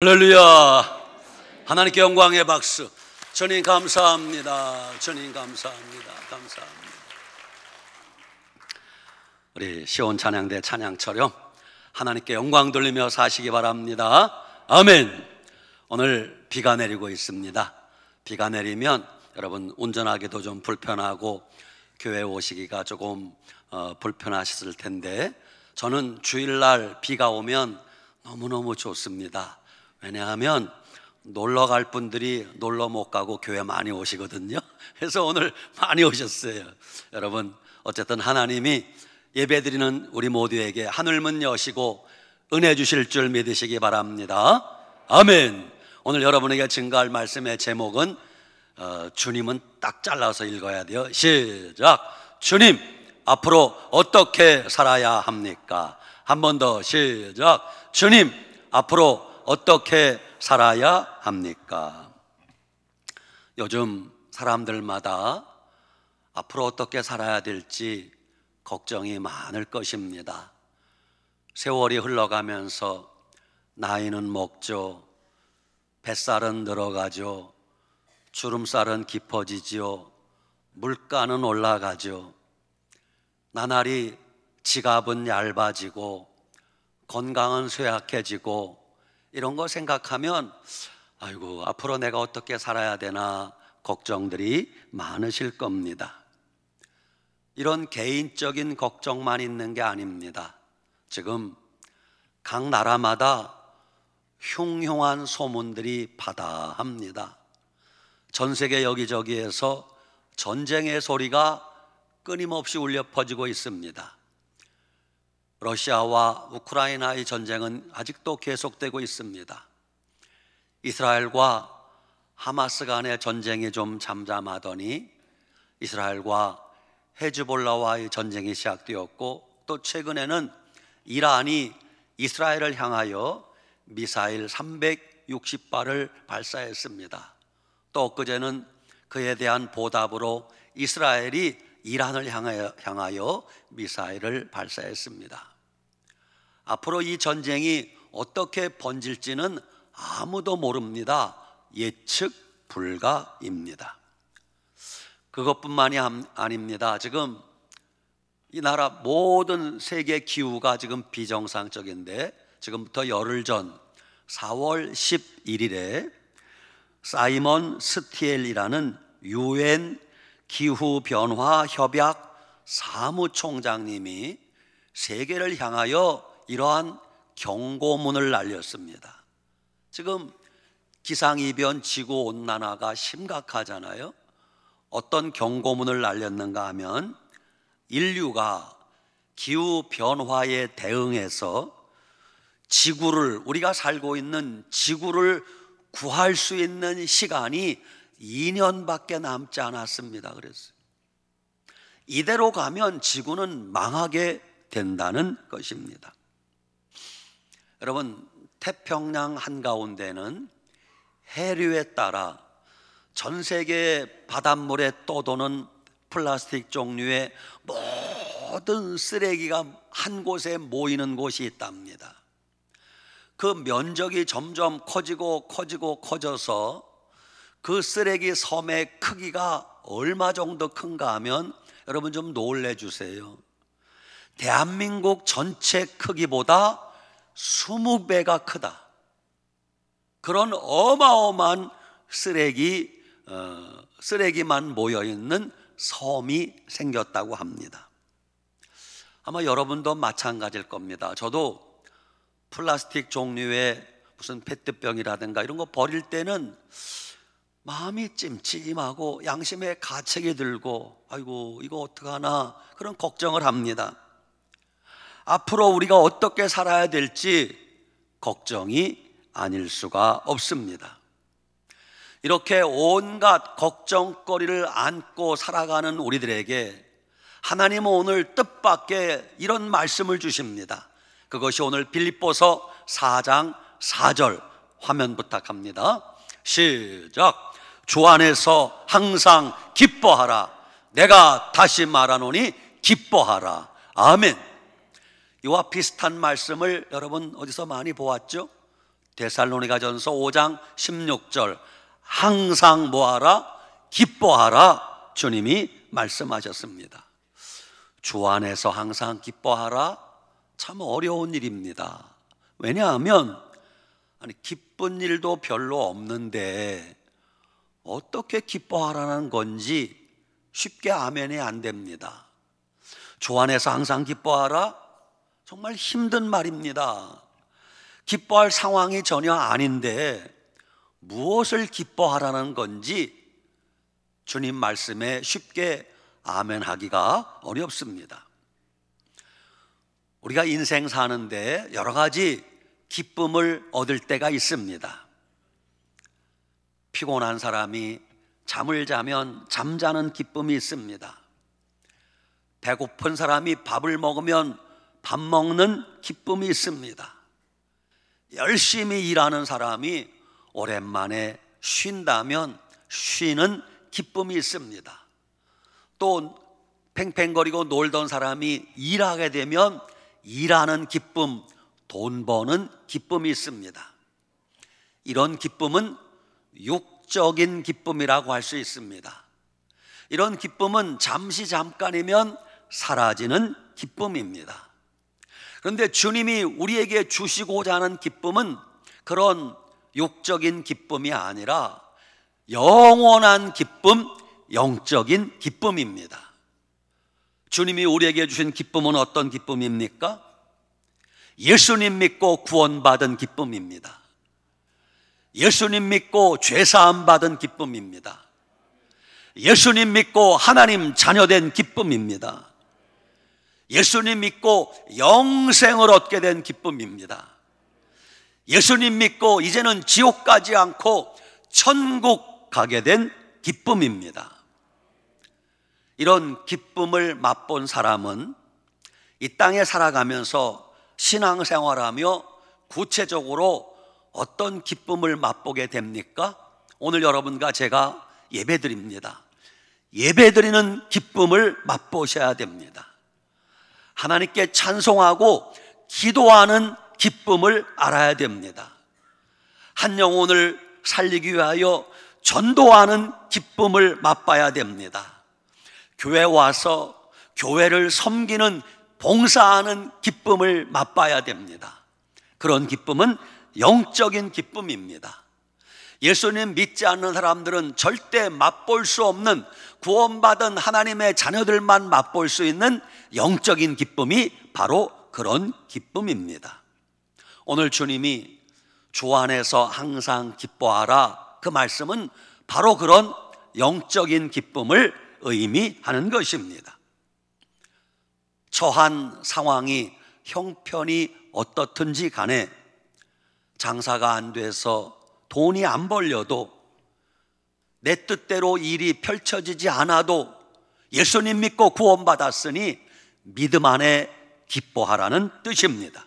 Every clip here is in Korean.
할렐루야. 하나님께 영광의 박수. 주님 감사합니다. 주님 감사합니다. 감사합니다. 우리 시온 찬양대 찬양처럼 하나님께 영광 돌리며 사시기 바랍니다. 아멘. 오늘 비가 내리고 있습니다. 비가 내리면 여러분 운전하기도 좀 불편하고 교회 오시기가 조금 불편하셨을 텐데, 저는 주일날 비가 오면 너무너무 좋습니다. 왜냐하면 놀러 갈 분들이 놀러 못 가고 교회 많이 오시거든요. 그래서 오늘 많이 오셨어요. 여러분, 어쨌든 하나님이 예배드리는 우리 모두에게 하늘문 여시고 은혜 주실 줄 믿으시기 바랍니다. 아멘. 오늘 여러분에게 증거할 말씀의 제목은 주님은 딱 잘라서 읽어야 돼요. 시작. 주님, 앞으로 어떻게 살아야 합니까? 한 번 더. 시작. 주님, 앞으로 어떻게 살아야 합니까? 요즘 사람들마다 앞으로 어떻게 살아야 될지 걱정이 많을 것입니다. 세월이 흘러가면서 나이는 먹죠, 뱃살은 늘어가죠, 주름살은 깊어지죠, 물가는 올라가죠, 나날이 지갑은 얇아지고 건강은 쇠약해지고, 이런 거 생각하면 아이고, 앞으로 내가 어떻게 살아야 되나 걱정들이 많으실 겁니다. 이런 개인적인 걱정만 있는 게 아닙니다. 지금 각 나라마다 흉흉한 소문들이 바다합니다. 전 세계 여기저기에서 전쟁의 소리가 끊임없이 울려 퍼지고 있습니다. 러시아와 우크라이나의 전쟁은 아직도 계속되고 있습니다. 이스라엘과 하마스 간의 전쟁이 좀 잠잠하더니 이스라엘과 헤즈볼라와의 전쟁이 시작되었고, 또 최근에는 이란이 이스라엘을 향하여 미사일 360발을 발사했습니다. 또 엊그제는 그에 대한 보답으로 이스라엘이 이란을 향하여 미사일을 발사했습니다. 앞으로 이 전쟁이 어떻게 번질지는 아무도 모릅니다. 예측 불가입니다. 그것뿐만이 아닙니다. 지금 이 나라 모든 세계 기후가 지금 비정상적인데, 지금부터 열흘 전 4월 11일에 사이먼 스티엘이라는 UN 기후변화협약 사무총장님이 세계를 향하여 이러한 경고문을 날렸습니다. 지금 기상이변, 지구온난화가 심각하잖아요. 어떤 경고문을 날렸는가 하면, 인류가 기후변화에 대응해서 지구를, 우리가 살고 있는 지구를 구할 수 있는 시간이 2년밖에 남지 않았습니다. 그랬어요. 이대로 가면 지구는 망하게 된다는 것입니다. 여러분, 태평양 한가운데는 해류에 따라 전 세계 바닷물에 떠도는 플라스틱 종류의 모든 쓰레기가 한 곳에 모이는 곳이 있답니다. 그 면적이 점점 커져서 그 쓰레기 섬의 크기가 얼마 정도 큰가 하면, 여러분 좀 놀래주세요. 대한민국 전체 크기보다 20배가 크다. 그런 어마어마한 쓰레기만 모여있는 섬이 생겼다고 합니다. 아마 여러분도 마찬가지일 겁니다. 저도 플라스틱 종류의 무슨 페트병이라든가 이런 거 버릴 때는 마음이 찜찜하고 양심에 가책이 들고, 아이고 이거 어떡하나, 그런 걱정을 합니다. 앞으로 우리가 어떻게 살아야 될지 걱정이 아닐 수가 없습니다. 이렇게 온갖 걱정거리를 안고 살아가는 우리들에게 하나님은 오늘 뜻밖의 이런 말씀을 주십니다. 그것이 오늘 빌립보서 4장 4절 화면 부탁합니다. 시작. 주 안에서 항상 기뻐하라. 내가 다시 말하노니 기뻐하라. 아멘. 이와 비슷한 말씀을 여러분 어디서 많이 보았죠? 데살로니가전서 5장 16절 항상 뭐하라? 기뻐하라 주님이 말씀하셨습니다. 주 안에서 항상 기뻐하라? 참 어려운 일입니다. 왜냐하면 기쁜 일도 별로 없는데 어떻게 기뻐하라는 건지 쉽게 아멘이 안 됩니다. 주 안에서 항상 기뻐하라? 정말 힘든 말입니다. 기뻐할 상황이 전혀 아닌데 무엇을 기뻐하라는 건지 주님 말씀에 쉽게 아멘하기가 어렵습니다. 우리가 인생 사는데 여러 가지 기쁨을 얻을 때가 있습니다. 피곤한 사람이 잠을 자면 잠자는 기쁨이 있습니다. 배고픈 사람이 밥을 먹으면 밥 먹는 기쁨이 있습니다. 열심히 일하는 사람이 오랜만에 쉰다면 쉬는 기쁨이 있습니다. 또 팽팽거리고 놀던 사람이 일하게 되면 일하는 기쁨, 돈 버는 기쁨이 있습니다. 이런 기쁨은 육적인 기쁨이라고 할 수 있습니다. 이런 기쁨은 잠깐이면 사라지는 기쁨입니다. 그런데 주님이 우리에게 주시고자 하는 기쁨은 그런 육적인 기쁨이 아니라 영원한 기쁨, 영적인 기쁨입니다. 주님이 우리에게 주신 기쁨은 어떤 기쁨입니까? 예수님 믿고 구원받은 기쁨입니다. 예수님 믿고 죄사함 받은 기쁨입니다. 예수님 믿고 하나님 자녀된 기쁨입니다. 예수님 믿고 영생을 얻게 된 기쁨입니다. 예수님 믿고 이제는 지옥 가지 않고 천국 가게 된 기쁨입니다. 이런 기쁨을 맛본 사람은 이 땅에 살아가면서 신앙생활하며 구체적으로 어떤 기쁨을 맛보게 됩니까? 오늘 여러분과 제가 예배드립니다. 예배드리는 기쁨을 맛보셔야 됩니다. 하나님께 찬송하고 기도하는 기쁨을 알아야 됩니다. 한 영혼을 살리기 위하여 전도하는 기쁨을 맛봐야 됩니다. 교회 와서 교회를 섬기는 봉사하는 기쁨을 맛봐야 됩니다. 그런 기쁨은 영적인 기쁨입니다. 예수님 믿지 않는 사람들은 절대 맛볼 수 없는 구원받은 하나님의 자녀들만 맛볼 수 있는 영적인 기쁨이 바로 그런 기쁨입니다. 오늘 주님이 주 안에서 항상 기뻐하라, 그 말씀은 바로 그런 영적인 기쁨을 의미하는 것입니다. 처한 상황이 형편이 어떻든지 간에 장사가 안 돼서 돈이 안 벌려도 내 뜻대로 일이 펼쳐지지 않아도 예수님 믿고 구원받았으니 믿음 안에 기뻐하라는 뜻입니다.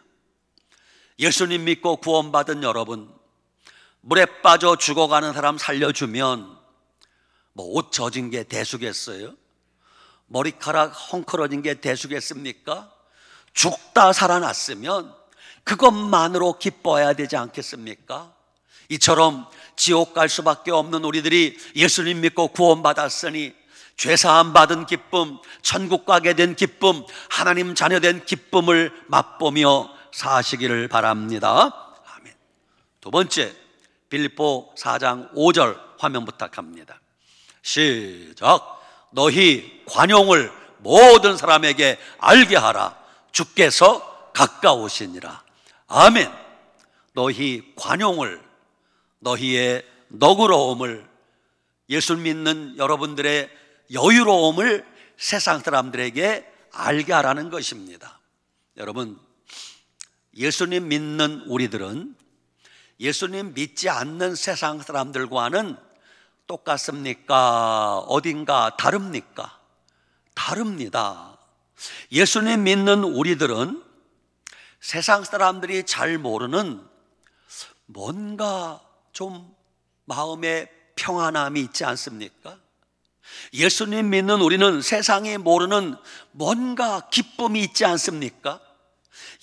예수님 믿고 구원받은 여러분, 물에 빠져 죽어가는 사람 살려주면 옷 젖은 게 대수겠어요? 머리카락 헝클어진 게 대수겠습니까? 죽다 살아났으면 그것만으로 기뻐해야 되지 않겠습니까? 이처럼 지옥 갈 수밖에 없는 우리들이 예수님 믿고 구원받았으니 죄사함 받은 기쁨, 천국 가게 된 기쁨, 하나님 자녀된 기쁨을 맛보며 사시기를 바랍니다. 아멘. 두 번째, 빌립보 4장 5절 화면 부탁합니다. 시작. 너희 관용을 모든 사람에게 알게 하라. 주께서 가까우시니라. 아멘. 너희 관용을, 너희의 너그러움을, 예수 믿는 여러분들의 여유로움을 세상 사람들에게 알게 하라는 것입니다. 여러분, 예수님 믿는 우리들은 예수님 믿지 않는 세상 사람들과는 똑같습니까? 어딘가 다릅니까? 다릅니다. 예수님 믿는 우리들은 세상 사람들이 잘 모르는 뭔가 좀 마음에 평안함이 있지 않습니까? 예수님 믿는 우리는 세상이 모르는 뭔가 기쁨이 있지 않습니까?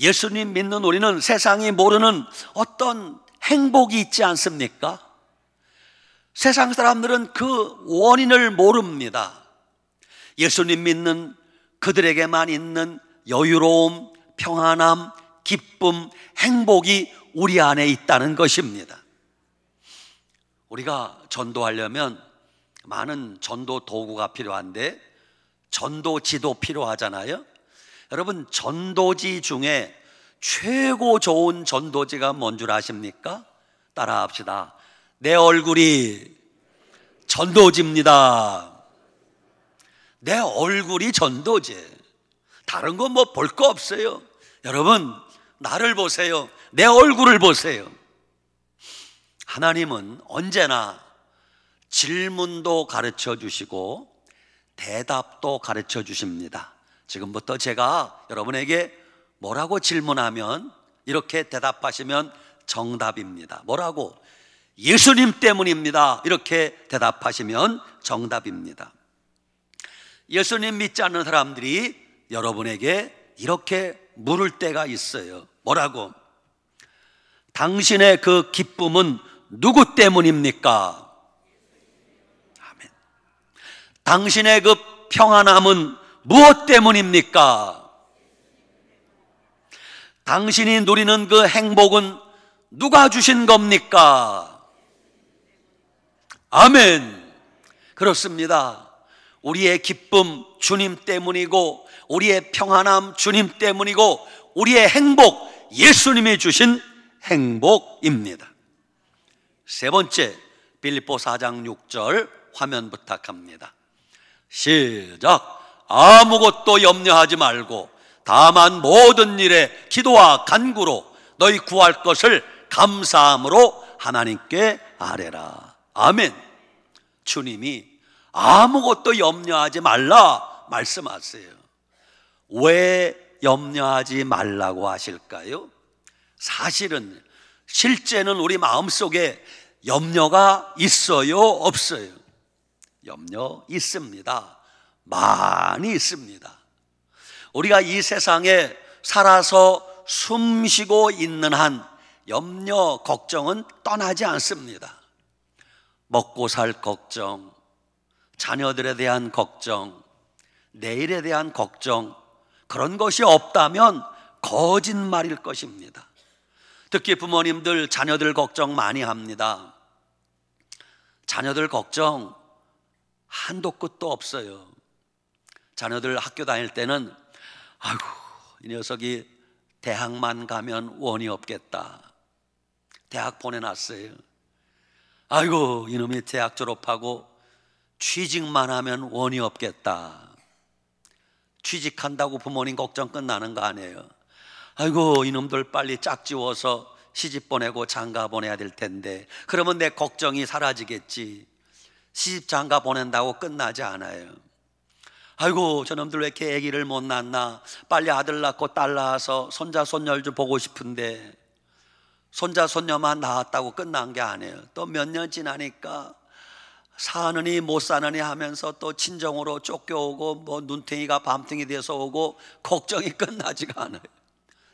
예수님 믿는 우리는 세상이 모르는 어떤 행복이 있지 않습니까? 세상 사람들은 그 원인을 모릅니다. 예수님 믿는 그들에게만 있는 여유로움, 평안함, 기쁨, 행복이 우리 안에 있다는 것입니다. 우리가 전도하려면 많은 전도 도구가 필요한데 전도지도 필요하잖아요. 여러분, 전도지 중에 최고 좋은 전도지가 뭔 줄 아십니까? 따라합시다. 내 얼굴이 전도지입니다. 내 얼굴이 전도지. 다른 건 뭐 볼 거 없어요. 여러분, 나를 보세요. 내 얼굴을 보세요. 하나님은 언제나 질문도 가르쳐 주시고 대답도 가르쳐 주십니다. 지금부터 제가 여러분에게 뭐라고 질문하면 이렇게 대답하시면 정답입니다. 뭐라고? 예수님 때문입니다. 이렇게 대답하시면 정답입니다. 예수님 믿지 않는 사람들이 여러분에게 이렇게 물을 때가 있어요. 뭐라고? 당신의 그 기쁨은 누구 때문입니까? 아멘. 당신의 그 평안함은 무엇 때문입니까? 당신이 누리는 그 행복은 누가 주신 겁니까? 아멘. 그렇습니다. 우리의 기쁨 주님 때문이고 우리의 평안함 주님 때문이고 우리의 행복 예수님이 주신 행복입니다. 세 번째, 빌립보 4장 6절 화면 부탁합니다. 시작. 아무것도 염려하지 말고 다만 모든 일에 기도와 간구로 너희 구할 것을 감사함으로 하나님께 아뢰라. 아멘. 주님이 아무것도 염려하지 말라 말씀하세요. 왜 염려하지 말라고 하실까요? 사실은 실제는 우리 마음속에 염려가 있어요, 없어요? 염려 있습니다. 많이 있습니다. 우리가 이 세상에 살아서 숨쉬고 있는 한 염려, 걱정은 떠나지 않습니다. 먹고 살 걱정, 자녀들에 대한 걱정, 내일에 대한 걱정, 그런 것이 없다면 거짓말일 것입니다. 특히 부모님들 자녀들 걱정 많이 합니다. 자녀들 걱정 한도 끝도 없어요. 자녀들 학교 다닐 때는 아이고, 이 녀석이 대학만 가면 원이 없겠다. 대학 보내놨어요. 아이고, 이놈이 대학 졸업하고 취직만 하면 원이 없겠다. 취직한다고 부모님 걱정 끝나는 거 아니에요. 아이고, 이놈들 빨리 짝지워서 시집 보내고 장가 보내야 될 텐데 그러면 내 걱정이 사라지겠지. 시집 장가 보낸다고 끝나지 않아요. 아이고, 저놈들 왜 이렇게 아기를 못 낳나. 빨리 아들 낳고 딸 낳아서 손자 손녀를 좀 보고 싶은데 손자 손녀만 낳았다고 끝난 게 아니에요. 또 몇 년 지나니까 사느니 못 사느니 하면서 또 친정으로 쫓겨오고 뭐 눈탱이가 밤탱이 돼서 오고 걱정이 끝나지가 않아요.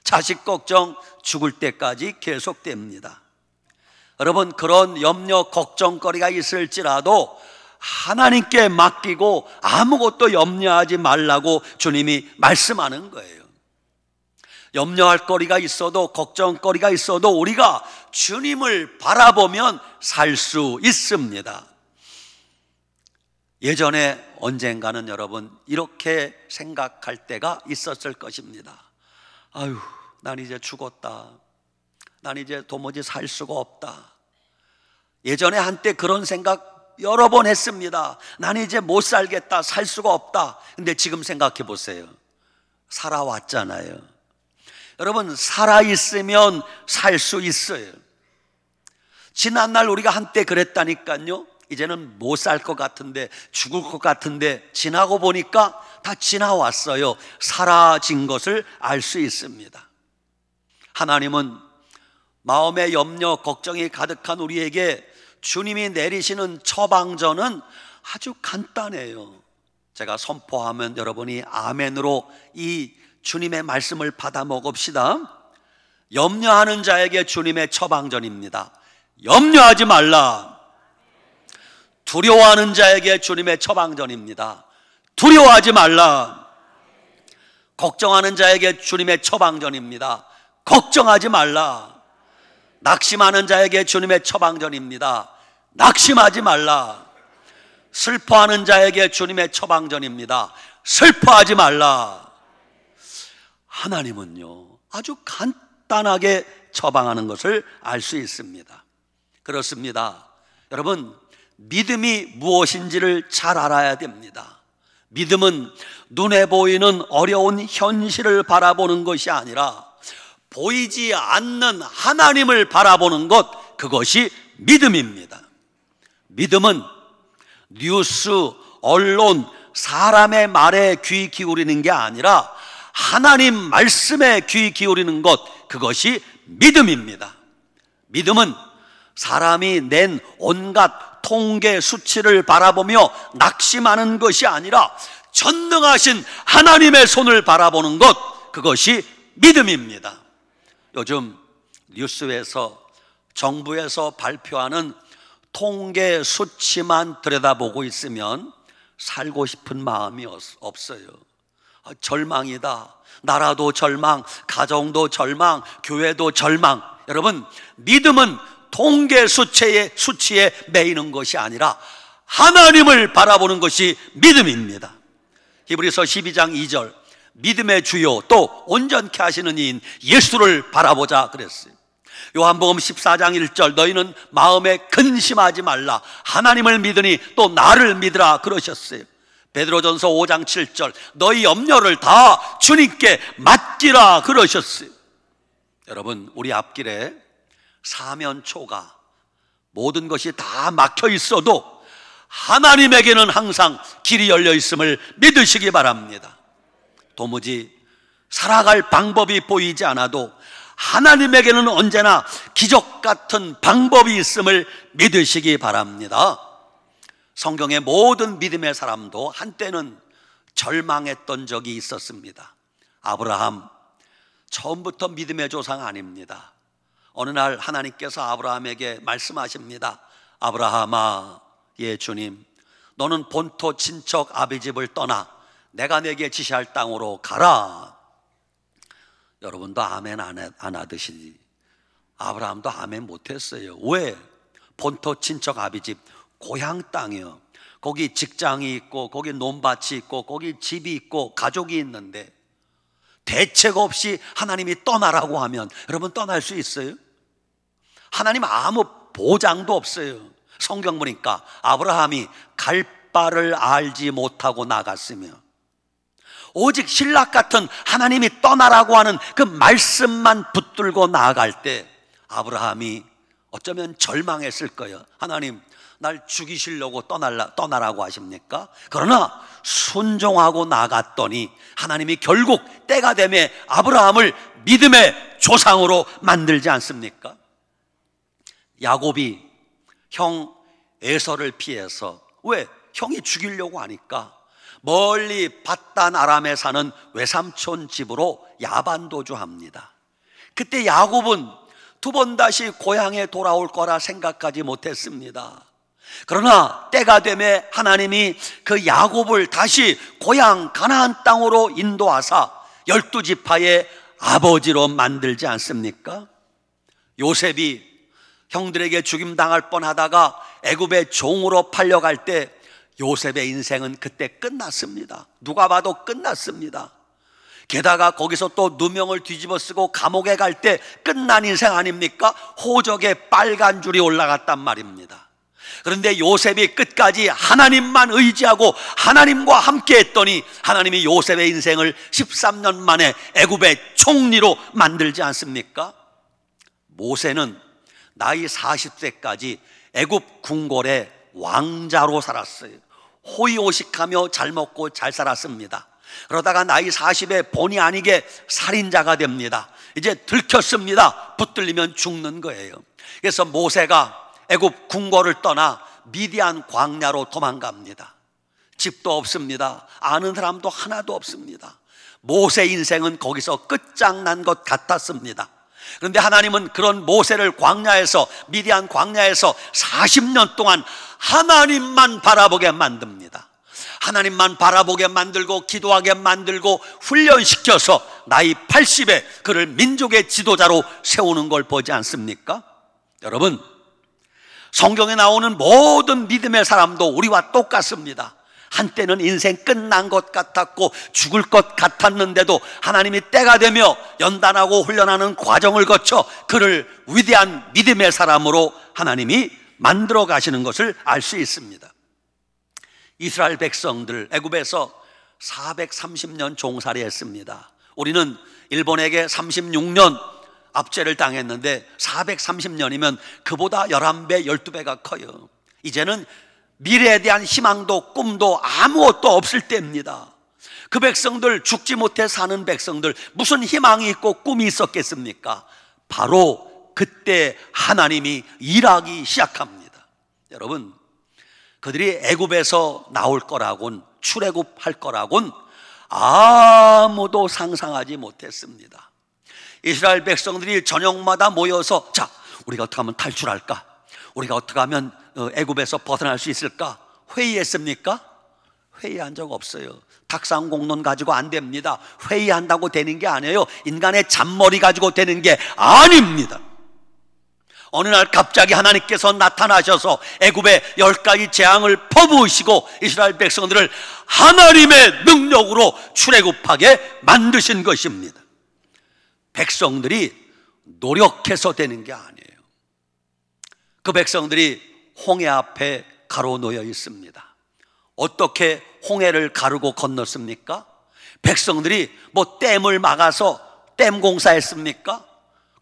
자식 걱정 죽을 때까지 계속됩니다. 여러분, 그런 염려 걱정거리가 있을지라도 하나님께 맡기고 아무것도 염려하지 말라고 주님이 말씀하는 거예요. 염려할 거리가 있어도 걱정거리가 있어도 우리가 주님을 바라보면 살 수 있습니다. 예전에 언젠가는 여러분 이렇게 생각할 때가 있었을 것입니다. 아유, 난 이제 죽었다. 난 이제 도무지 살 수가 없다. 예전에 한때 그런 생각 여러 번 했습니다. 난 이제 못 살겠다. 살 수가 없다. 근데 지금 생각해 보세요. 살아왔잖아요. 여러분, 살아있으면 살 수 있어요. 지난날 우리가 한때 그랬다니까요. 이제는 못 살 것 같은데, 죽을 것 같은데 지나고 보니까 다 지나왔어요. 사라진 것을 알 수 있습니다. 하나님은 마음의 염려, 걱정이 가득한 우리에게 주님이 내리시는 처방전은 아주 간단해요. 제가 선포하면 여러분이 아멘으로 이 주님의 말씀을 받아 먹읍시다. 염려하는 자에게 주님의 처방전입니다. 염려하지 말라. 두려워하는 자에게 주님의 처방전입니다. 두려워하지 말라. 걱정하는 자에게 주님의 처방전입니다. 걱정하지 말라. 낙심하는 자에게 주님의 처방전입니다. 낙심하지 말라. 슬퍼하는 자에게 주님의 처방전입니다. 슬퍼하지 말라. 하나님은요, 아주 간단하게 처방하는 것을 알 수 있습니다. 그렇습니다. 여러분, 믿음이 무엇인지를 잘 알아야 됩니다. 믿음은 눈에 보이는 어려운 현실을 바라보는 것이 아니라 보이지 않는 하나님을 바라보는 것, 그것이 믿음입니다. 믿음은 뉴스, 언론, 사람의 말에 귀 기울이는 게 아니라 하나님 말씀에 귀 기울이는 것, 그것이 믿음입니다. 믿음은 사람이 낸 온갖 통계 수치를 바라보며 낙심하는 것이 아니라 전능하신 하나님의 손을 바라보는 것, 그것이 믿음입니다. 요즘 뉴스에서, 정부에서 발표하는 통계 수치만 들여다보고 있으면 살고 싶은 마음이 없어요. 절망이다. 나라도 절망, 가정도 절망, 교회도 절망. 여러분, 믿음은 통계 수치에 매이는 것이 아니라 하나님을 바라보는 것이 믿음입니다. 히브리서 12장 2절, 믿음의 주요 또 온전케 하시는 이인 예수를 바라보자 그랬어요. 요한복음 14장 1절, 너희는 마음에 근심하지 말라. 하나님을 믿으니 또 나를 믿으라 그러셨어요. 베드로전서 5장 7절, 너희 염려를 다 주님께 맡기라 그러셨어요. 여러분, 우리 앞길에 사면초가 모든 것이 다 막혀 있어도 하나님에게는 항상 길이 열려 있음을 믿으시기 바랍니다. 도무지 살아갈 방법이 보이지 않아도 하나님에게는 언제나 기적 같은 방법이 있음을 믿으시기 바랍니다. 성경의 모든 믿음의 사람도 한때는 절망했던 적이 있었습니다. 아브라함, 처음부터 믿음의 조상 아닙니다. 어느 날 하나님께서 아브라함에게 말씀하십니다. 아브라함아, 예 주님, 너는 본토 친척 아비집을 떠나 내가 내게 지시할 땅으로 가라. 여러분도 아멘 안 하듯이 아브라함도 아멘 못했어요. 왜? 본토 친척 아비집, 고향 땅이요. 거기 직장이 있고 거기 논밭이 있고 거기 집이 있고 가족이 있는데 대책 없이 하나님이 떠나라고 하면 여러분 떠날 수 있어요? 하나님 아무 보장도 없어요. 성경 보니까 아브라함이 갈 바를 알지 못하고 나갔으며 오직 신락 같은 하나님이 떠나라고 하는 그 말씀만 붙들고 나아갈 때 아브라함이 어쩌면 절망했을 거예요. 하나님, 날 죽이시려고 떠나라고 하십니까? 그러나 순종하고 나갔더니 하나님이 결국 때가 되매 아브라함을 믿음의 조상으로 만들지 않습니까? 야곱이 형 에서를 피해서, 왜? 형이 죽이려고 하니까 멀리 밧단 아람에 사는 외삼촌 집으로 야반도주합니다. 그때 야곱은 두 번 다시 고향에 돌아올 거라 생각하지 못했습니다. 그러나 때가 되매 하나님이 그 야곱을 다시 고향 가나안 땅으로 인도하사 12지파의 아버지로 만들지 않습니까? 요셉이 형들에게 죽임당할 뻔하다가 애굽의 종으로 팔려갈 때 요셉의 인생은 그때 끝났습니다. 누가 봐도 끝났습니다. 게다가 거기서 또 누명을 뒤집어 쓰고 감옥에 갈 때 끝난 인생 아닙니까? 호적에 빨간 줄이 올라갔단 말입니다. 그런데 요셉이 끝까지 하나님만 의지하고 하나님과 함께 했더니 하나님이 요셉의 인생을 13년 만에 애굽의 총리로 만들지 않습니까? 모세는 나이 40세까지 애굽 궁궐의 왕자로 살았어요. 호의호식하며 잘 먹고 잘 살았습니다. 그러다가 나이 40에 본의 아니게 살인자가 됩니다. 이제 들켰습니다. 붙들리면 죽는 거예요. 그래서 모세가 애굽 궁궐을 떠나 미디안 광야로 도망갑니다. 집도 없습니다. 아는 사람도 하나도 없습니다. 모세 인생은 거기서 끝장난 것 같았습니다. 그런데 하나님은 그런 모세를 광야에서, 미디안 광야에서 40년 동안 하나님만 바라보게 만듭니다. 하나님만 바라보게 만들고 기도하게 만들고 훈련시켜서 나이 80에 그를 민족의 지도자로 세우는 걸 보지 않습니까? 여러분, 성경에 나오는 모든 믿음의 사람도 우리와 똑같습니다. 한때는 인생 끝난 것 같았고 죽을 것 같았는데도 하나님이 때가 되며 연단하고 훈련하는 과정을 거쳐 그를 위대한 믿음의 사람으로 하나님이 만들어 가시는 것을 알 수 있습니다. 이스라엘 백성들 애굽에서 430년 종살이 했습니다. 우리는 일본에게 36년 압제를 당했는데 430년이면 그보다 11배, 12배가 커요. 이제는 미래에 대한 희망도 꿈도 아무것도 없을 때입니다. 그 백성들, 죽지 못해 사는 백성들, 무슨 희망이 있고 꿈이 있었겠습니까? 바로 그때 하나님이 일하기 시작합니다. 여러분, 그들이 애굽에서 나올 거라곤, 출애굽할 거라곤 아무도 상상하지 못했습니다. 이스라엘 백성들이 저녁마다 모여서, 자, 우리가 어떻게 하면 탈출할까? 우리가 어떻게 하면 애굽에서 벗어날 수 있을까? 회의했습니까? 회의한 적 없어요. 탁상공론 가지고 안 됩니다. 회의한다고 되는 게 아니에요. 인간의 잔머리 가지고 되는 게 아닙니다. 어느 날 갑자기 하나님께서 나타나셔서 애굽에 10가지 재앙을 퍼부으시고 이스라엘 백성들을 하나님의 능력으로 출애굽하게 만드신 것입니다. 백성들이 노력해서 되는 게 아니에요. 그 백성들이 홍해 앞에 가로놓여 있습니다. 어떻게 홍해를 가르고 건넜습니까? 백성들이 뭐 댐을 막아서 댐 공사했습니까?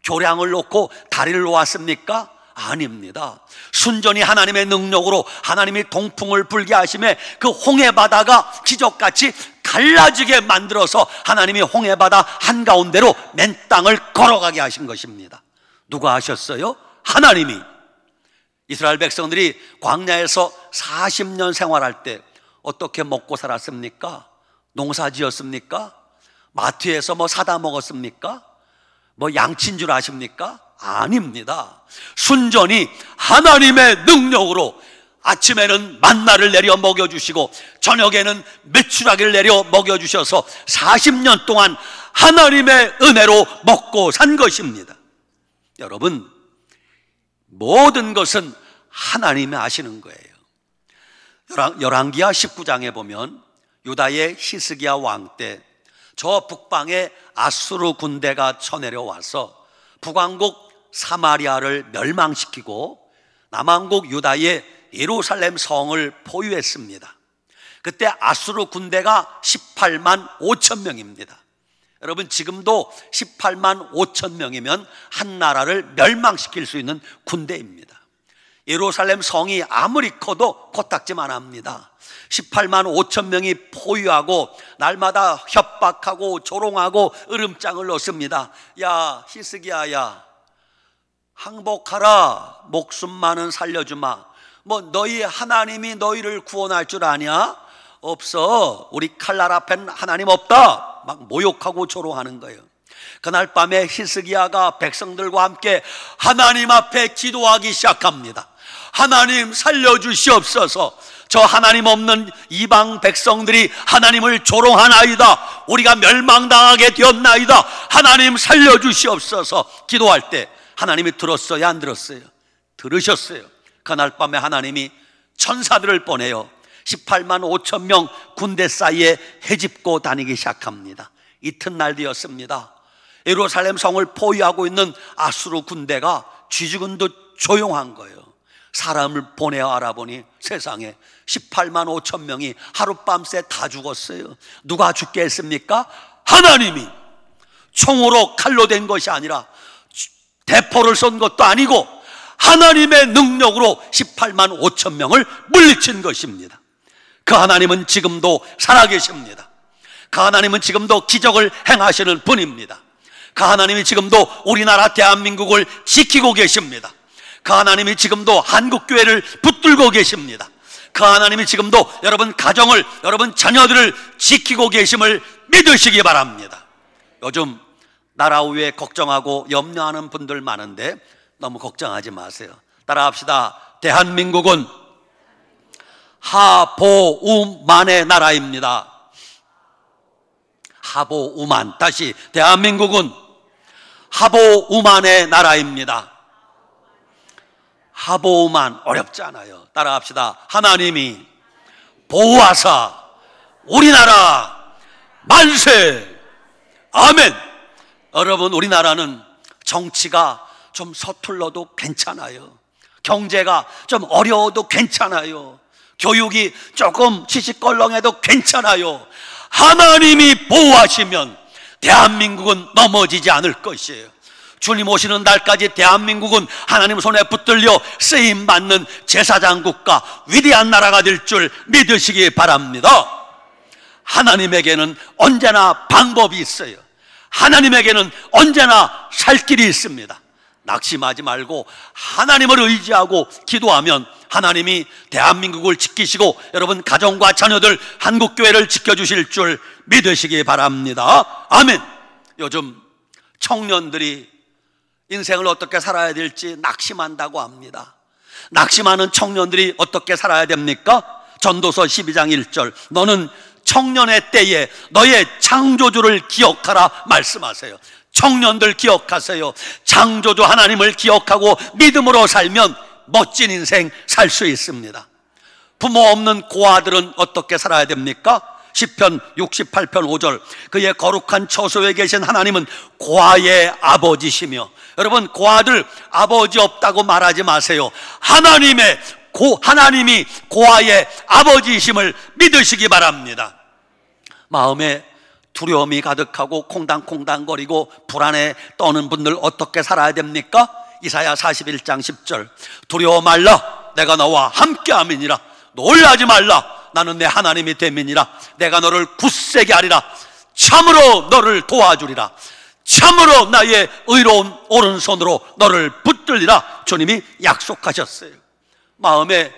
교량을 놓고 다리를 놓았습니까? 아닙니다. 순전히 하나님의 능력으로 하나님이 동풍을 불게 하심에 그 홍해 바다가 기적같이 갈라지게 만들어서 하나님이 홍해 바다 한가운데로 맨 땅을 걸어가게 하신 것입니다. 누가 하셨어요? 하나님이. 이스라엘 백성들이 광야에서 40년 생활할 때 어떻게 먹고 살았습니까? 농사 지었습니까? 마트에서 뭐 사다 먹었습니까? 뭐 양치인 줄 아십니까? 아닙니다. 순전히 하나님의 능력으로 아침에는 만나를 내려 먹여주시고 저녁에는 메추라기를 내려 먹여주셔서 40년 동안 하나님의 은혜로 먹고 산 것입니다. 여러분, 모든 것은 하나님이 아시는 거예요. 열왕기하 19장에 보면 유다의 히스기야 왕 때 저 북방에 아수르 군대가 쳐내려와서 북왕국 사마리아를 멸망시키고 남왕국 유다의 예루살렘 성을 포위했습니다. 그때 아수르 군대가 18만 5천 명입니다. 여러분, 지금도 18만 5천 명이면 한 나라를 멸망시킬 수 있는 군대입니다. 예루살렘 성이 아무리 커도 코딱지만 합니다. 18만 5천 명이 포위하고 날마다 협박하고 조롱하고 으름장을 놓습니다. 야, 히스기야야, 항복하라. 목숨만은 살려주마. 뭐 너희 하나님이 너희를 구원할 줄 아냐? 없어. 우리 칼날 앞엔 하나님 없다. 막 모욕하고 조롱하는 거예요. 그날 밤에 히스기야가 백성들과 함께 하나님 앞에 기도하기 시작합니다. 하나님 살려주시옵소서. 저 하나님 없는 이방 백성들이 하나님을 조롱하나이다. 우리가 멸망당하게 되었나이다. 하나님 살려주시옵소서. 기도할 때 하나님이 들었어요, 안 들었어요? 들으셨어요. 그날 밤에 하나님이 천사들을 보내요. 18만 5천 명 군대 사이에 헤집고 다니기 시작합니다. 이튿날 되었습니다. 예루살렘 성을 포위하고 있는 아수르 군대가 쥐죽은 듯 조용한 거예요. 사람을 보내어 알아보니 세상에 18만 5천 명이 하룻밤새 다 죽었어요. 누가 죽게 했습니까? 하나님이. 총으로 칼로 된 것이 아니라 대포를 쏜 것도 아니고 하나님의 능력으로 18만 5천 명을 물리친 것입니다. 그 하나님은 지금도 살아계십니다. 그 하나님은 지금도 기적을 행하시는 분입니다. 그 하나님이 지금도 우리나라 대한민국을 지키고 계십니다. 그 하나님이 지금도 한국교회를 붙들고 계십니다. 그 하나님이 지금도 여러분 가정을, 여러분 자녀들을 지키고 계심을 믿으시기 바랍니다. 요즘 나라 위에 걱정하고 염려하는 분들 많은데 너무 걱정하지 마세요. 따라합시다. 대한민국은 하보우만의 나라입니다. 하보우만. 다시, 대한민국은 하보우만의 나라입니다. 하보우만 어렵지 않아요. 따라합시다. 하나님이 보호하사 우리나라 만세. 아멘. 여러분, 우리나라는 정치가 좀 서툴러도 괜찮아요. 경제가 좀 어려워도 괜찮아요. 교육이 조금 시시껄렁해도 괜찮아요. 하나님이 보호하시면 대한민국은 넘어지지 않을 것이에요. 주님 오시는 날까지 대한민국은 하나님 손에 붙들려 쓰임받는 제사장 국가, 위대한 나라가 될 줄 믿으시기 바랍니다. 하나님에게는 언제나 방법이 있어요. 하나님에게는 언제나 살 길이 있습니다. 낙심하지 말고 하나님을 의지하고 기도하면 하나님이 대한민국을 지키시고 여러분 가정과 자녀들, 한국교회를 지켜주실 줄 믿으시기 바랍니다. 아멘. 요즘 청년들이 인생을 어떻게 살아야 될지 낙심한다고 합니다. 낙심하는 청년들이 어떻게 살아야 됩니까? 전도서 12장 1절, 너는 청년의 때에 너의 창조주를 기억하라 말씀하세요. 청년들 기억하세요. 창조주 하나님을 기억하고 믿음으로 살면 멋진 인생 살 수 있습니다. 부모 없는 고아들은 어떻게 살아야 됩니까? 시편 68편 5절, 그의 거룩한 처소에 계신 하나님은 고아의 아버지시며. 여러분, 고아들 아버지 없다고 말하지 마세요. 하나님이 고아의 아버지이심을 믿으시기 바랍니다. 마음에 두려움이 가득하고 콩당콩당거리고 불안에 떠는 분들 어떻게 살아야 됩니까? 이사야 41장 10절, 두려워 말라, 내가 너와 함께함이니라. 놀라지 말라, 나는 내 하나님이 됨이니라. 내가 너를 굳세게 하리라. 참으로 너를 도와주리라. 참으로 나의 의로운 오른손으로 너를 붙들리라. 주님이 약속하셨어요. 마음에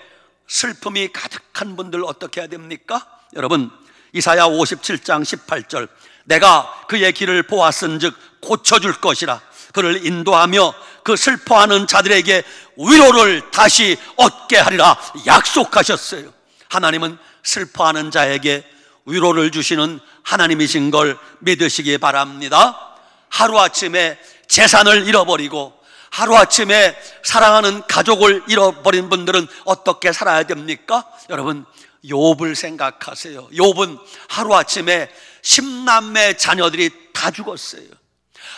슬픔이 가득한 분들 어떻게 해야 됩니까? 여러분, 이사야 57장 18절, 내가 그의 길을 보았은즉 고쳐줄 것이라. 그를 인도하며 그 슬퍼하는 자들에게 위로를 다시 얻게 하리라 약속하셨어요. 하나님은 슬퍼하는 자에게 위로를 주시는 하나님이신 걸 믿으시기 바랍니다. 하루아침에 재산을 잃어버리고 하루아침에 사랑하는 가족을 잃어버린 분들은 어떻게 살아야 됩니까? 여러분, 욥을 생각하세요. 욥은 하루아침에 10남매 자녀들이 다 죽었어요.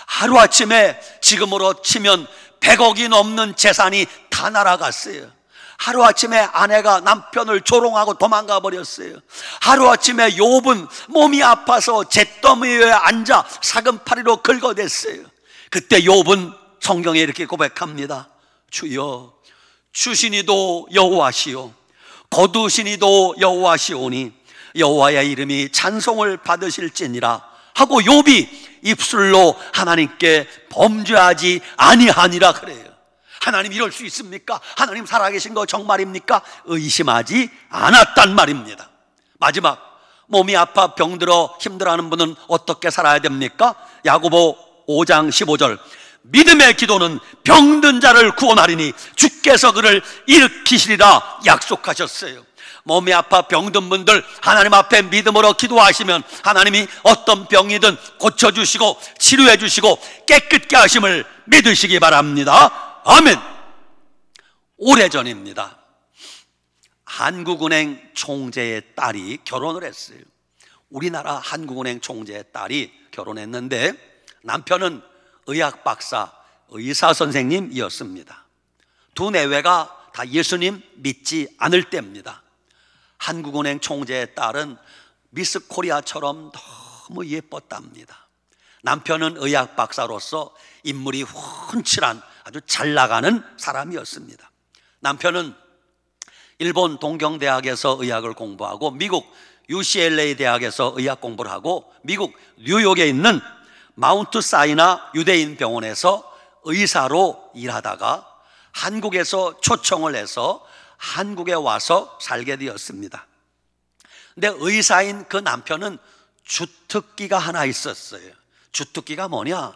하루아침에 지금으로 치면 100억이 넘는 재산이 다 날아갔어요. 하루아침에 아내가 남편을 조롱하고 도망가 버렸어요. 하루아침에 욥은 몸이 아파서 잿더미 위에 앉아 사금파리로 긁어댔어요. 그때 욥은 성경에 이렇게 고백합니다. 주여, 주시니도 여호와시오, 거두시니도 여호와시오니 여호와의 이름이 찬송을 받으실지니라 하고 욥이 입술로 하나님께 범죄하지 아니하니라 그래요. 하나님 이럴 수 있습니까? 하나님 살아계신 거 정말입니까? 의심하지 않았단 말입니다. 마지막, 몸이 아파 병들어 힘들어하는 분은 어떻게 살아야 됩니까? 야고보 5장 15절, 믿음의 기도는 병든 자를 구원하리니 주께서 그를 일으키시리라 약속하셨어요. 몸이 아파 병든 분들 하나님 앞에 믿음으로 기도하시면 하나님이 어떤 병이든 고쳐주시고 치료해주시고 깨끗게 하심을 믿으시기 바랍니다. 아멘. 오래전입니다. 한국은행 총재의 딸이 결혼을 했어요. 우리나라 한국은행 총재의 딸이 결혼했는데 남편은 의학 박사, 의사 선생님이었습니다. 두 내외가 다 예수님 믿지 않을 때입니다. 한국은행 총재의 딸은 미스 코리아처럼 너무 예뻤답니다. 남편은 의학 박사로서 인물이 훤칠한 아주 잘 나가는 사람이었습니다. 남편은 일본 동경대학에서 의학을 공부하고 미국 UCLA 대학에서 의학 공부를 하고 미국 뉴욕에 있는 마운트 사이나 유대인 병원에서 의사로 일하다가 한국에서 초청을 해서 한국에 와서 살게 되었습니다. 근데 의사인 그 남편은 주특기가 하나 있었어요. 주특기가 뭐냐?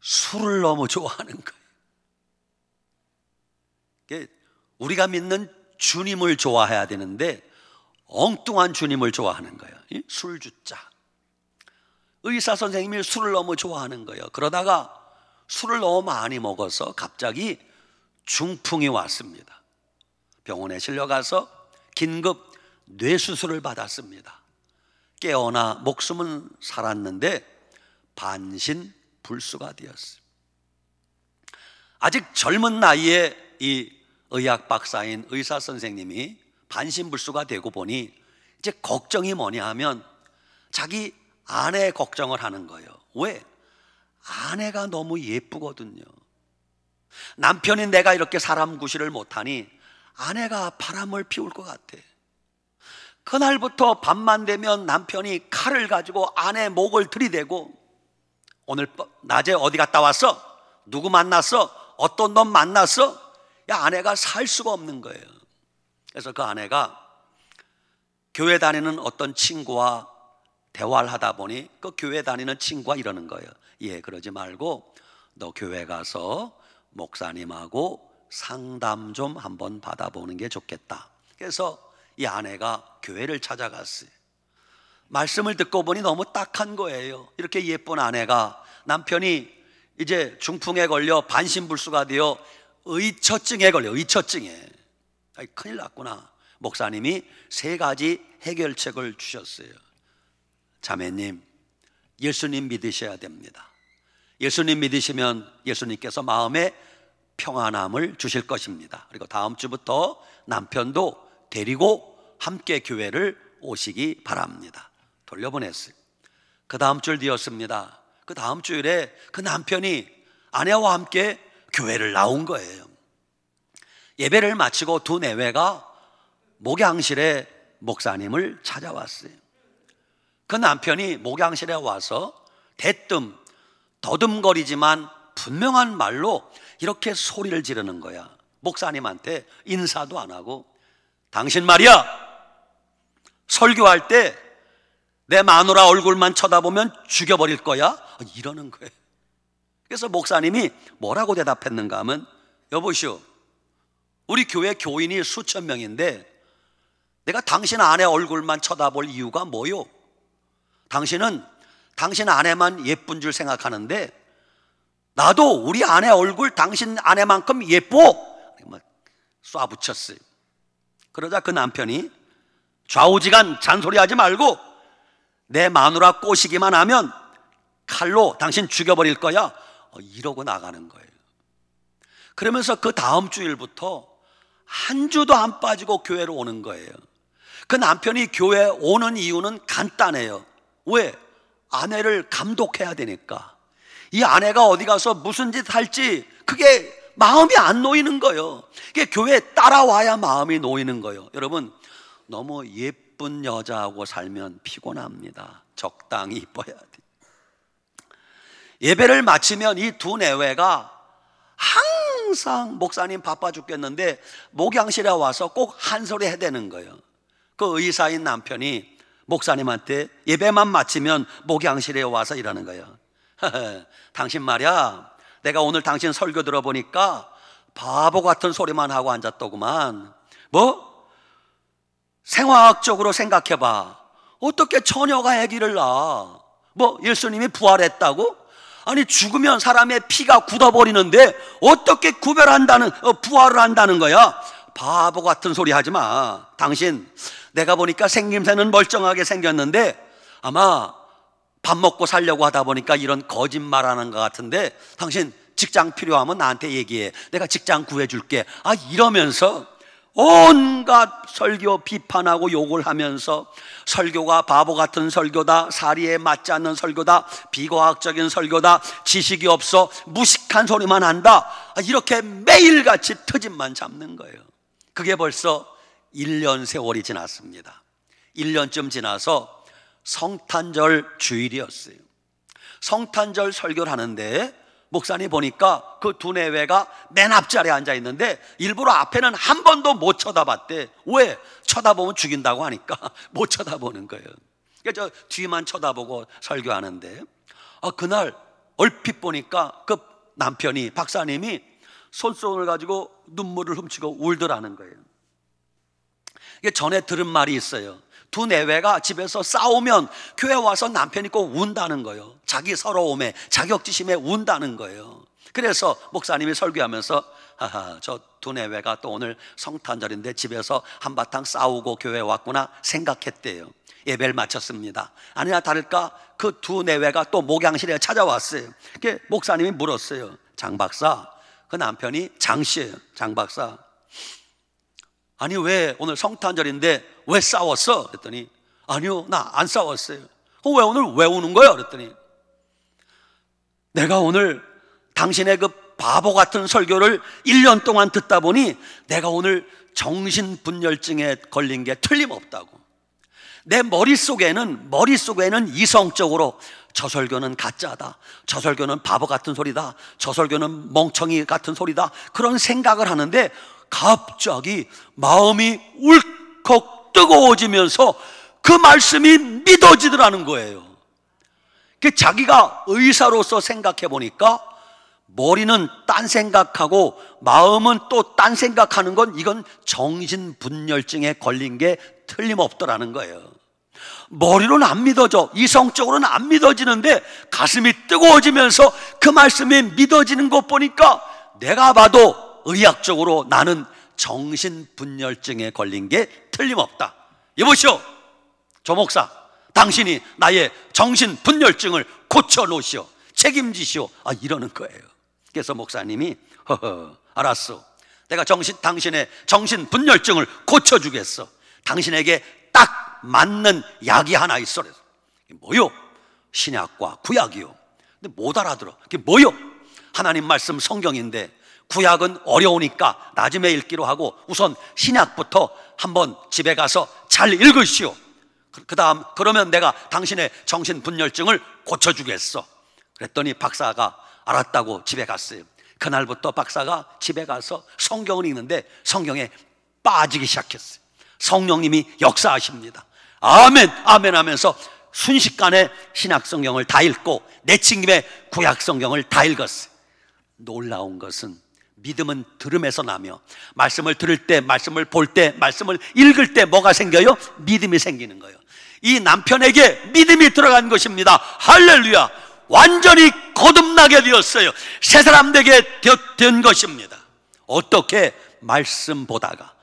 술을 너무 좋아하는 거예요. 우리가 믿는 주님을 좋아해야 되는데 엉뚱한 주님을 좋아하는 거예요. 술주자. 의사 선생님이 술을 너무 좋아하는 거예요. 그러다가 술을 너무 많이 먹어서 갑자기 중풍이 왔습니다. 병원에 실려가서 긴급 뇌수술을 받았습니다. 깨어나 목숨은 살았는데 반신불수가 되었어요. 아직 젊은 나이에 이 의학 박사인 의사 선생님이 반신불수가 되고 보니 이제 걱정이 뭐냐 하면 자기 아내 걱정을 하는 거예요. 왜? 아내가 너무 예쁘거든요. 남편이 내가 이렇게 사람 구실을 못하니 아내가 바람을 피울 것 같아. 그날부터 밤만 되면 남편이 칼을 가지고 아내 목을 들이대고, 오늘 낮에 어디 갔다 왔어? 누구 만났어? 어떤 놈 만났어? 야, 아내가 살 수가 없는 거예요. 그래서 그 아내가 교회 다니는 어떤 친구와 대화를 하다 보니 그 교회 다니는 친구가 이러는 거예요. 예, 그러지 말고 너 교회 가서 목사님하고 상담 좀 한번 받아보는 게 좋겠다. 그래서 이 아내가 교회를 찾아갔어요. 말씀을 듣고 보니 너무 딱한 거예요. 이렇게 예쁜 아내가 남편이 이제 중풍에 걸려 반신불수가 되어 의처증에 걸려, 의처증에. 큰일 났구나. 목사님이 3가지 해결책을 주셨어요. 자매님, 예수님 믿으셔야 됩니다. 예수님 믿으시면 예수님께서 마음에 평안함을 주실 것입니다. 그리고 다음 주부터 남편도 데리고 함께 교회를 오시기 바랍니다. 돌려보냈어요. 그 다음 주일 되었습니다. 그 다음 주일에 그 남편이 아내와 함께 교회를 나온 거예요. 예배를 마치고 두 내외가 목양실에 목사님을 찾아왔어요. 그 남편이 목양실에 와서 대뜸 더듬거리지만 분명한 말로 이렇게 소리를 지르는 거야. 목사님한테 인사도 안 하고, 당신 말이야, 설교할 때 내 마누라 얼굴만 쳐다보면 죽여버릴 거야? 이러는 거예요. 그래서 목사님이 뭐라고 대답했는가 하면, 여보시오, 우리 교회 교인이 수천 명인데 내가 당신 아내 얼굴만 쳐다볼 이유가 뭐요? 당신은 당신 아내만 예쁜 줄 생각하는데 나도 우리 아내 얼굴 당신 아내만큼 예뻐! 쏴붙였어요. 그러자 그 남편이 좌우지간 잔소리하지 말고 내 마누라 꼬시기만 하면 칼로 당신 죽여버릴 거야, 이러고 나가는 거예요. 그러면서 그 다음 주일부터 한 주도 안 빠지고 교회로 오는 거예요. 그 남편이 교회에 오는 이유는 간단해요. 왜? 아내를 감독해야 되니까. 이 아내가 어디 가서 무슨 짓 할지 그게 마음이 안 놓이는 거예요. 그게 교회에 따라와야 마음이 놓이는 거예요. 여러분, 너무 예쁜 여자하고 살면 피곤합니다. 적당히 이뻐야 돼. 예배를 마치면 이 두 내외가 항상 목사님 바빠 죽겠는데 목양실에 와서 꼭 한 소리 해대는 거예요. 그 의사인 남편이 목사님한테 예배만 마치면 목양실에 와서 이러는 거예요. 당신 말이야, 내가 오늘 당신 설교 들어보니까 바보 같은 소리만 하고 앉았더구만. 뭐? 생화학적으로 생각해봐. 어떻게 처녀가 아기를 낳아? 뭐 예수님이 부활했다고? 아니, 죽으면 사람의 피가 굳어버리는데 어떻게 구별한다는, 부활을 한다는 거야? 바보 같은 소리 하지 마. 당신, 내가 보니까 생김새는 멀쩡하게 생겼는데 아마 밥 먹고 살려고 하다 보니까 이런 거짓말하는 것 같은데, 당신 직장 필요하면 나한테 얘기해. 내가 직장 구해줄게. 이러면서 온갖 설교 비판하고 욕을 하면서 설교가 바보 같은 설교다, 사리에 맞지 않는 설교다, 비과학적인 설교다, 지식이 없어, 무식한 소리만 한다, 이렇게 매일같이 트집만 잡는 거예요. 그게 벌써 1년 세월이 지났습니다. 1년쯤 지나서 성탄절 주일이었어요. 성탄절 설교를 하는데 목사님 보니까 그 두 내외가 맨 앞자리에 앉아 있는데 일부러 앞에는 한 번도 못 쳐다봤대. 왜? 쳐다보면 죽인다고 하니까 못 쳐다보는 거예요. 그러니까 저 뒤만 쳐다보고 설교하는데, 그날 얼핏 보니까 그 남편이, 박사님이 손수건을 가지고 눈물을 훔치고 울더라는 거예요. 이게 전에 들은 말이 있어요. 두 내외가 집에서 싸우면 교회 와서 남편이 꼭 운다는 거예요. 자기 서러움에, 자격지심에 운다는 거예요. 그래서 목사님이 설교하면서 저 두 내외가 또 오늘 성탄절인데 집에서 한바탕 싸우고 교회 왔구나 생각했대요. 예배를 마쳤습니다. 아니나 다를까 그 두 내외가 또 목양실에 찾아왔어요. 목사님이 물었어요. 장 박사, 그 남편이 장 씨예요. 장 박사, 아니 왜 오늘 성탄절인데 왜 싸웠어? 그랬더니 아니요, 나 안 싸웠어요. 왜 오늘 왜 우는 거야? 그랬더니 내가 오늘 당신의 그 바보 같은 설교를 1년 동안 듣다 보니 내가 오늘 정신분열증에 걸린 게 틀림없다고. 내 머릿속에는 이성적으로 저 설교는 가짜다, 저 설교는 바보 같은 소리다, 저 설교는 멍청이 같은 소리다, 그런 생각을 하는데 갑자기 마음이 울컥 뜨거워지면서 그 말씀이 믿어지더라는 거예요. 자기가 의사로서 생각해 보니까 머리는 딴 생각하고 마음은 또 딴 생각하는 건 이건 정신분열증에 걸린 게 틀림없더라는 거예요. 머리로는 안 믿어져, 이성적으로는 안 믿어지는데 가슴이 뜨거워지면서 그 말씀이 믿어지는 것 보니까 내가 봐도 의학적으로 나는 정신분열증에 걸린 게 틀림없다. 여보시오, 조 목사, 당신이 나의 정신분열증을 고쳐놓으시오, 책임지시오, 이러는 거예요. 그래서 목사님이 알았어, 내가 당신의 정신분열증을 고쳐주겠어. 당신에게 딱 맞는 약이 하나 있어. 그래서 뭐요? 신약과 구약이요. 근데 못 알아들어. 그게 뭐요? 하나님 말씀 성경인데 구약은 어려우니까 나중에 읽기로 하고 우선 신약부터 한번 집에 가서 잘 읽으시오. 그 다음 그러면 내가 당신의 정신분열증을 고쳐주겠어. 그랬더니 박사가 알았다고 집에 갔어요. 그날부터 박사가 집에 가서 성경을 읽는데 성경에 빠지기 시작했어요. 성령님이 역사하십니다. 아멘 아멘 하면서 순식간에 신약 성경을 다 읽고 내친김에 구약 성경을 다 읽었어요. 놀라운 것은 믿음은 들음에서 나며 말씀을 들을 때, 말씀을 볼 때, 말씀을 읽을 때 뭐가 생겨요? 믿음이 생기는 거예요. 이 남편에게 믿음이 들어간 것입니다. 할렐루야. 완전히 거듭나게 되었어요. 새 사람 되게 된 것입니다. 어떻게? 말씀 보다가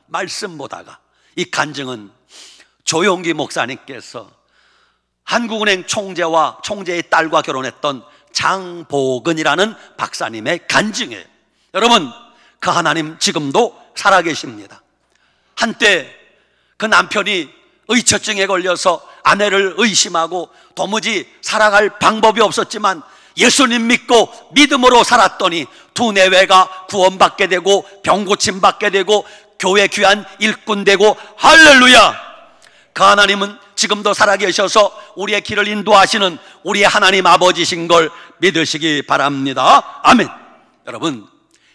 이 간증은 조용기 목사님께서 한국은행 총재와 총재의 딸과 결혼했던 장보근이라는 박사님의 간증이에요. 여러분, 그 하나님 지금도 살아계십니다. 한때 그 남편이 의처증에 걸려서 아내를 의심하고 도무지 살아갈 방법이 없었지만 예수님 믿고 믿음으로 살았더니 두 내외가 구원받게 되고 병 고침받게 되고 교회 귀한 일꾼 되고, 할렐루야! 그 하나님은 지금도 살아계셔서 우리의 길을 인도하시는 우리의 하나님 아버지신 걸 믿으시기 바랍니다. 아멘. 여러분,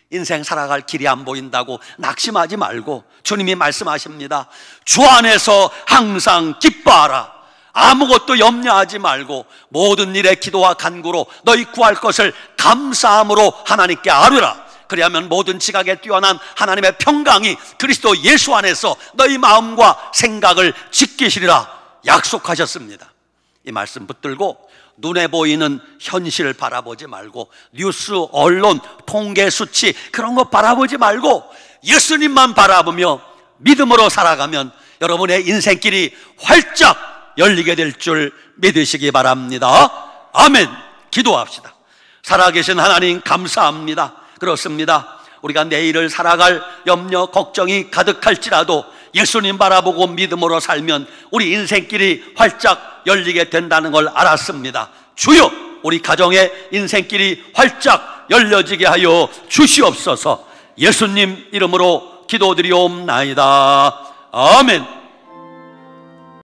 인생 살아갈 길이 안 보인다고 낙심하지 말고 주님이 말씀하십니다. 주 안에서 항상 기뻐하라. 아무것도 염려하지 말고 모든 일에 기도와 간구로 너희 구할 것을 감사함으로 하나님께 아뢰라. 그리하면 모든 지각에 뛰어난 하나님의 평강이 그리스도 예수 안에서 너희 마음과 생각을 지키시리라 약속하셨습니다. 이 말씀 붙들고 눈에 보이는 현실을 바라보지 말고 뉴스, 언론, 통계 수치 그런 거 바라보지 말고 예수님만 바라보며 믿음으로 살아가면 여러분의 인생길이 활짝 열리게 될 줄 믿으시기 바랍니다. 아멘. 기도합시다. 살아계신 하나님 감사합니다. 그렇습니다. 우리가 내일을 살아갈 염려, 걱정이 가득할지라도 예수님 바라보고 믿음으로 살면 우리 인생길이 활짝 열리게 된다는 걸 알았습니다. 주여, 우리 가정의 인생길이 활짝 열려지게 하여 주시옵소서. 예수님 이름으로 기도드리옵나이다. 아멘.